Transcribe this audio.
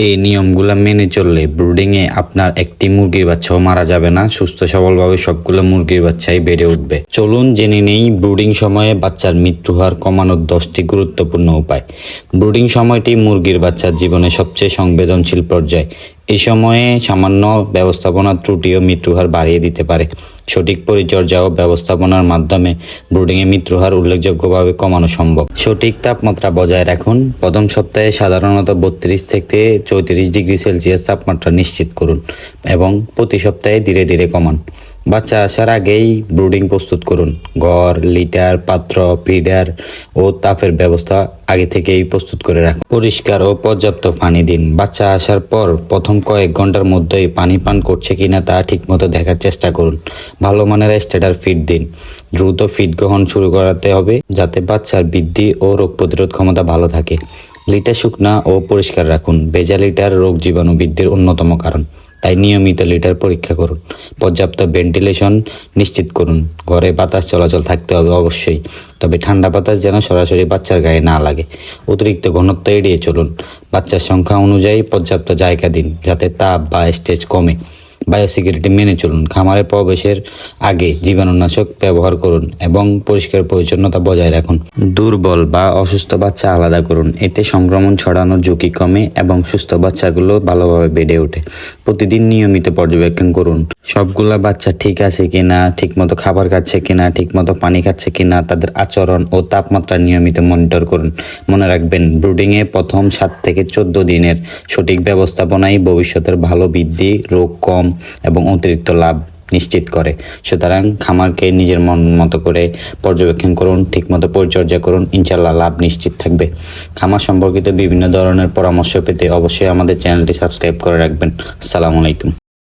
এই নিয়মগুলো মেনে চললে ব্রুডিংয়ে আপনার একটি মুরগির বাচ্চাও মারা যাবে না, সুস্থ সবলভাবে সবগুলো মুরগির বাচ্চাই বেড়ে উঠবে। চলুন জেনে নেই ব্রুডিং সময়ে বাচ্চার মৃত্যু হার কমানোর 10টি গুরুত্বপূর্ণ উপায়। ব্রুডিং সময়টি মুরগির বাচ্চার জীবনে সবচেয়ে সংবেদনশীল পর্যায়। এই সময়ে সামান্য ব্যবস্থাপনার ত্রুটিও মৃত্যুহার বাড়িয়ে দিতে পারে। সঠিক পরিচর্যা ও ব্যবস্থাপনার মাধ্যমে ব্রুডিংয়ে মৃত্যুহার উল্লেখযোগ্যভাবে কমানো সম্ভব। সঠিক তাপমাত্রা বজায় রাখুন। প্রথম সপ্তাহে সাধারণত 32 থেকে 34 ডিগ্রি সেলসিয়াস তাপমাত্রা নিশ্চিত করুন এবং প্রতি সপ্তাহে ধীরে ধীরে কমান। বাচ্চা আসার আগেই ব্রুডিং প্রস্তুত করুন। ঘর, লিটার, পাত্র, ফিডার ও তাপের ব্যবস্থা আগে থেকেই প্রস্তুত করে রাখুন। পরিষ্কার ও পর্যাপ্ত পানি দিন। বাচ্চা আসার পর প্রথম কয়েক ঘন্টার মধ্যেই পানি পান করছে কিনা তা ঠিকমতো দেখার চেষ্টা করুন। ভালো মানের স্টার্টার ফিড দিন। দ্রুত ফিড গ্রহণ শুরু করাতে হবে যাতে বাচ্চার বৃদ্ধি ও রোগ প্রতিরোধ ক্ষমতা ভালো থাকে। লিটার শুকনা ও পরিষ্কার রাখুন। ভেজা লিটার রোগ জীবাণু বৃদ্ধির অন্যতম কারণ, তাই নিয়মিত লিটার পরীক্ষা করুন। পর্যাপ্ত ভেন্টিলেশন নিশ্চিত করুন। ঘরে বাতাস চলাচল থাকতে হবে অবশ্যই, তবে ঠান্ডা বাতাস যেন সরাসরি বাচ্চার গায়ে না লাগে। অতিরিক্ত ঘনত্ব এড়িয়ে চলুন। বাচ্চার সংখ্যা অনুযায়ী পর্যাপ্ত জায়গা দিন যাতে তাপ বা স্টেজ কমে। বায়োসিকিউরিটি মেনে চলুন। খামারে প্রবেশের আগে জীবাণুনাশক ব্যবহার করুন এবং পরিষ্কার পরিচ্ছন্নতা বজায় রাখুন। দুর্বল বা অসুস্থ বাচ্চা আলাদা করুন, এতে সংক্রমণ ছড়ানোর ঝুঁকি কমে এবং সুস্থ বাচ্চাগুলো ভালোভাবে বেড়ে ওঠে। প্রতিদিন নিয়মিত পর্যবেক্ষণ করুন সবগুলা বাচ্চা ঠিক আছে কিনা, ঠিকমতো খাবার খাচ্ছে কিনা, ঠিকমতো পানি খাচ্ছে কিনা, তাদের আচরণ ও তাপমাত্রা নিয়মিত মনিটর করুন। মনে রাখবেন, ব্রুডিংয়ে প্রথম 7 থেকে 14 দিনের সঠিক ব্যবস্থাপনাই ভবিষ্যতের ভালো বৃদ্ধি, রোগ কম এবং অতিরিক্ত লাভ নিশ্চিত করে। সুতরাং খামারকে নিজের মন মতো করে পর্যবেক্ষণ করুন, ঠিকমতো পরিচর্যা করুন, ইনশাল্লাহ লাভ নিশ্চিত থাকবে। খামার সম্পর্কিত বিভিন্ন ধরনের পরামর্শ পেতে অবশ্যই আমাদের চ্যানেলটি সাবস্ক্রাইব করে রাখবেন। আসসালামু আলাইকুম।